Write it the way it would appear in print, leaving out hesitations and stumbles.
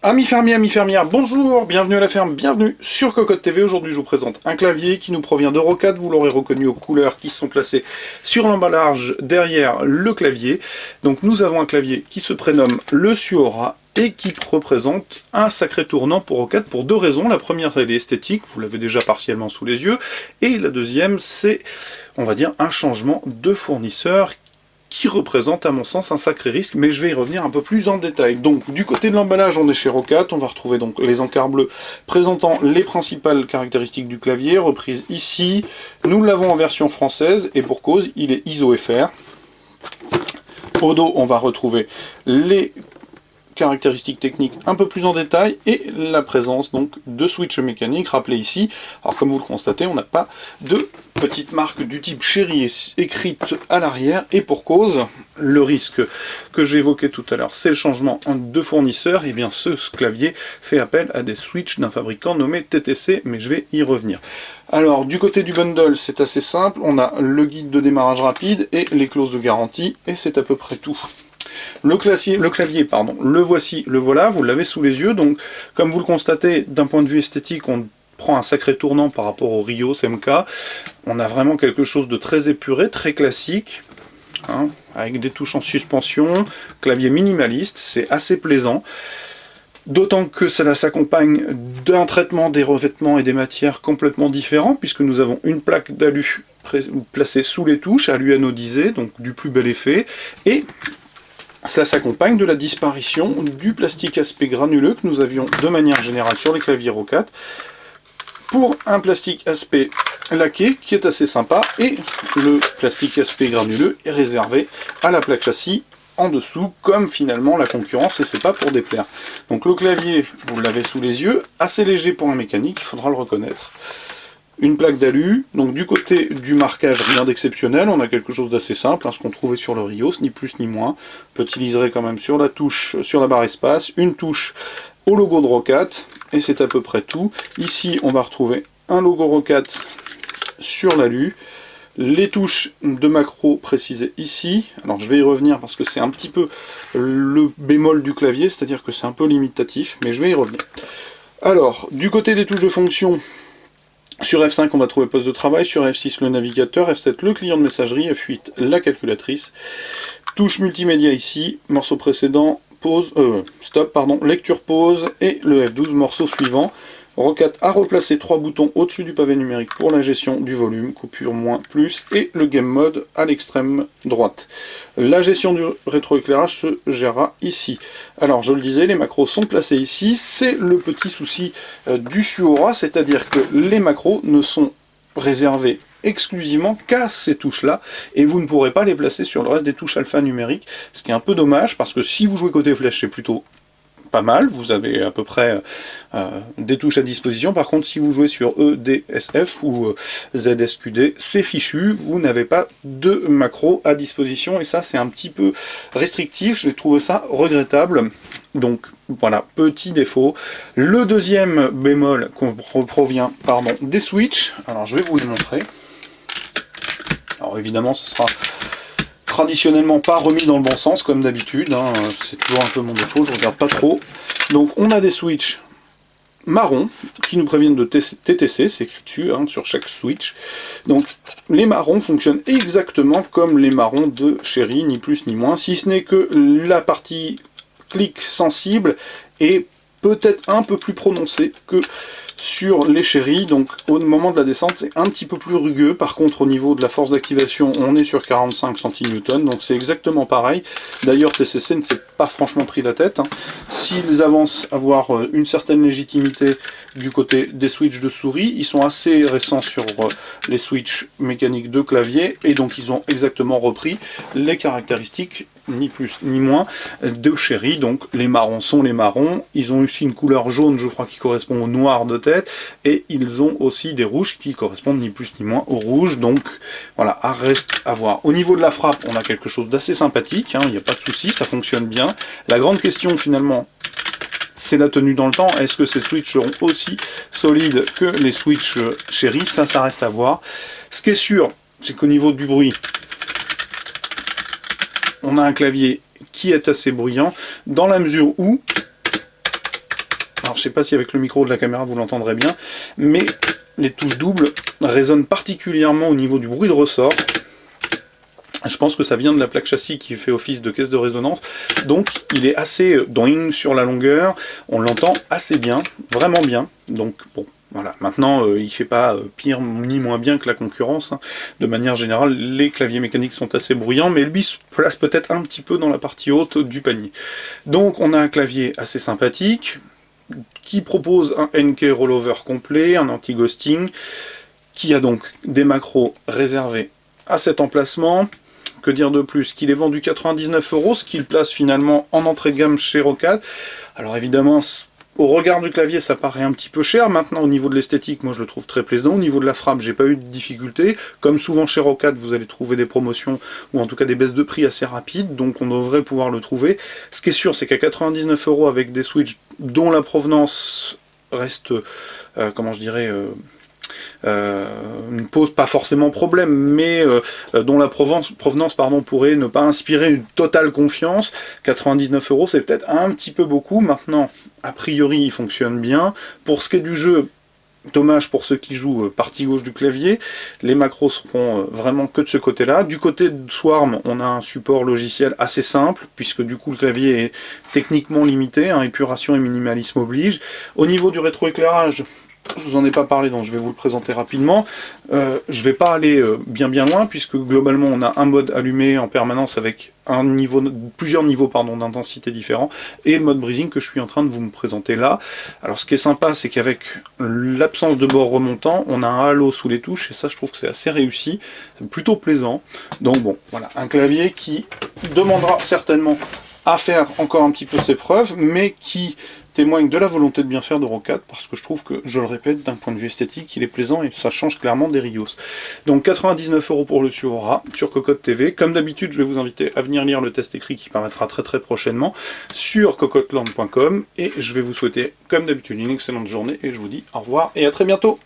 Amis fermiers, amis fermières, bonjour, bienvenue à la ferme, bienvenue sur Cocotte TV. Aujourd'hui je vous présente un clavier qui nous provient de Rocade, vous l'aurez reconnu aux couleurs qui sont placées sur l'emballage derrière le clavier. Donc nous avons un clavier qui se prénomme le Suora et qui représente un sacré tournant pour Rocade pour deux raisons. La première, elle est esthétique, vous l'avez déjà partiellement sous les yeux, et la deuxième, c'est, on va dire, un changement de fournisseur qui représente à mon sens un sacré risque, mais je vais y revenir un peu plus en détail. Donc du côté de l'emballage, on est chez Rocade, on va retrouver donc les encarts bleus présentant les principales caractéristiques du clavier, reprises ici. Nous l'avons en version française, et pour cause, il est ISO FR. Au dos, on va retrouver les caractéristiques techniques un peu plus en détail et la présence donc de switch mécanique rappelé ici. Alors comme vous le constatez, on n'a pas de petite marque du type Cherry écrite à l'arrière, et pour cause, le risque que j'évoquais tout à l'heure, c'est le changement de fournisseur. Et bien ce clavier fait appel à des switches d'un fabricant nommé TTC, mais je vais y revenir. Alors du côté du bundle, c'est assez simple, on a le guide de démarrage rapide et les clauses de garantie, et c'est à peu près tout. Le clavier, le voici, le voilà, vous l'avez sous les yeux. Donc, comme vous le constatez, d'un point de vue esthétique, on prend un sacré tournant par rapport au Rios MK. On a vraiment quelque chose de très épuré, très classique, hein, avec des touches en suspension, clavier minimaliste, c'est assez plaisant. D'autant que cela s'accompagne d'un traitement des revêtements et des matières complètement différents, puisque nous avons une plaque d'alu placée sous les touches, alu anodisé, donc du plus bel effet, et cela s'accompagne de la disparition du plastique aspect granuleux que nous avions de manière générale sur les claviers Rocade, pour un plastique aspect laqué qui est assez sympa, et le plastique aspect granuleux est réservé à la plaque châssis en dessous, comme finalement la concurrence, et c'est pas pour déplaire. Donc le clavier, vous l'avez sous les yeux, assez léger pour un mécanique, il faudra le reconnaître. Une plaque d'alu, donc du côté du marquage, rien d'exceptionnel, on a quelque chose d'assez simple, hein, ce qu'on trouvait sur le Rios, ni plus ni moins. Petit liseré quand même sur la touche, sur la barre espace, une touche au logo de Rocade, et c'est à peu près tout. Ici, on va retrouver un logo Rocade sur l'alu, les touches de macro précisées ici. Alors je vais y revenir parce que c'est un petit peu le bémol du clavier, c'est-à-dire que c'est un peu limitatif, mais je vais y revenir. Alors, du côté des touches de fonction, sur F5, on va trouver poste de travail, sur F6, le navigateur, F7, le client de messagerie, F8, la calculatrice, touche multimédia ici, morceau précédent, pause, stop, pardon, lecture pause, et le F12, morceau suivant. Rocade a replacé 3 boutons au-dessus du pavé numérique pour la gestion du volume, coupure, moins, plus, et le game mode à l'extrême droite. La gestion du rétroéclairage se gérera ici. Alors je le disais, les macros sont placés ici, c'est le petit souci du Suora, c'est-à-dire que les macros ne sont réservés exclusivement qu'à ces touches-là, et vous ne pourrez pas les placer sur le reste des touches alphanumériques, ce qui est un peu dommage, parce que si vous jouez côté flèche, c'est plutôt pas mal, vous avez à peu près des touches à disposition. Par contre, si vous jouez sur EDSF ou ZSQD, c'est fichu, vous n'avez pas de macro à disposition, et ça c'est un petit peu restrictif, je trouve ça regrettable. Donc voilà, petit défaut. Le deuxième bémol provient des switches, alors je vais vous les montrer. Alors évidemment ce sera traditionnellement pas remis dans le bon sens comme d'habitude, hein. C'est toujours un peu mon défaut, je regarde pas trop. Donc on a des switches marrons qui nous préviennent de TTC, c'est écrit dessus, hein, sur chaque switch. Donc les marrons fonctionnent exactement comme les marrons de Cherry, ni plus ni moins, si ce n'est que la partie clic sensible est peut-être un peu plus prononcée que sur les Cherry, donc au moment de la descente c'est un petit peu plus rugueux. Par contre au niveau de la force d'activation on est sur 45 cN, donc c'est exactement pareil. D'ailleurs TCC ne s'est pas franchement pris la tête, hein. S'ils avancent à avoir une certaine légitimité du côté des switches de souris, ils sont assez récents sur les switches mécaniques de clavier, et donc ils ont exactement repris les caractéristiques, ni plus ni moins, de Cherry. Donc les marrons sont les marrons, ils ont aussi une couleur jaune je crois qui correspond au noir de tête, et ils ont aussi des rouges qui correspondent ni plus ni moins au rouge. Donc voilà, reste à voir. Au niveau de la frappe, on a quelque chose d'assez sympathique, hein, il n'y a pas de souci, ça fonctionne bien. La grande question finalement, c'est la tenue dans le temps. Est-ce que ces Switch seront aussi solides que les Switch Cherry? Ça reste à voir. Ce qui est sûr, c'est qu'au niveau du bruit, on a un clavier qui est assez bruyant, dans la mesure où, alors je sais pas si avec le micro de la caméra vous l'entendrez bien, mais les touches doubles résonnent particulièrement au niveau du bruit de ressort. Je pense que ça vient de la plaque châssis qui fait office de caisse de résonance, donc il est assez doing sur la longueur, on l'entend assez bien, vraiment bien, donc bon. Voilà, maintenant il fait pas pire ni moins bien que la concurrence, hein. De manière générale, les claviers mécaniques sont assez bruyants, mais lui se place peut-être un petit peu dans la partie haute du panier. Donc on a un clavier assez sympathique, qui propose un NK rollover complet, un anti-ghosting, qui a donc des macros réservés à cet emplacement. Que dire de plus? Qu'il est vendu 99 €, ce qui le place finalement en entrée de gamme chez Roccat. Alors évidemment, au regard du clavier, ça paraît un petit peu cher. Maintenant, au niveau de l'esthétique, moi je le trouve très plaisant. Au niveau de la frappe, j'ai pas eu de difficulté. Comme souvent chez Roccat, vous allez trouver des promotions, ou en tout cas des baisses de prix assez rapides, donc on devrait pouvoir le trouver. Ce qui est sûr, c'est qu'à 99 € avec des Switch dont la provenance reste, comment je dirais... ne pose pas forcément problème, mais dont la provenance pourrait ne pas inspirer une totale confiance. 99 € c'est peut-être un petit peu beaucoup. Maintenant, a priori, il fonctionne bien. Pour ce qui est du jeu, dommage pour ceux qui jouent partie gauche du clavier, les macros seront vraiment que de ce côté-là. Du côté de Swarm, on a un support logiciel assez simple, puisque du coup le clavier est techniquement limité, hein, épuration et minimalisme oblige. Au niveau du rétroéclairage, je vous en ai pas parlé, donc je vais vous le présenter rapidement. Je vais pas aller bien loin, puisque globalement on a un mode allumé en permanence avec plusieurs niveaux d'intensité différents, et le mode breathing que je suis en train de vous me présenter là. Alors ce qui est sympa, c'est qu'avec l'absence de bord remontant, on a un halo sous les touches, et ça je trouve que c'est assez réussi, c'est plutôt plaisant. Donc bon, voilà, un clavier qui demandera certainement à faire encore un petit peu ses preuves, mais qui témoigne de la volonté de bien faire de Roccat, parce que je trouve que, je le répète, d'un point de vue esthétique, il est plaisant et ça change clairement des Rios. Donc 99 € pour le Suora sur Cocotte TV. Comme d'habitude, je vais vous inviter à venir lire le test écrit qui paraîtra très prochainement sur cocotteland.com, et je vais vous souhaiter, comme d'habitude, une excellente journée, et je vous dis au revoir et à très bientôt.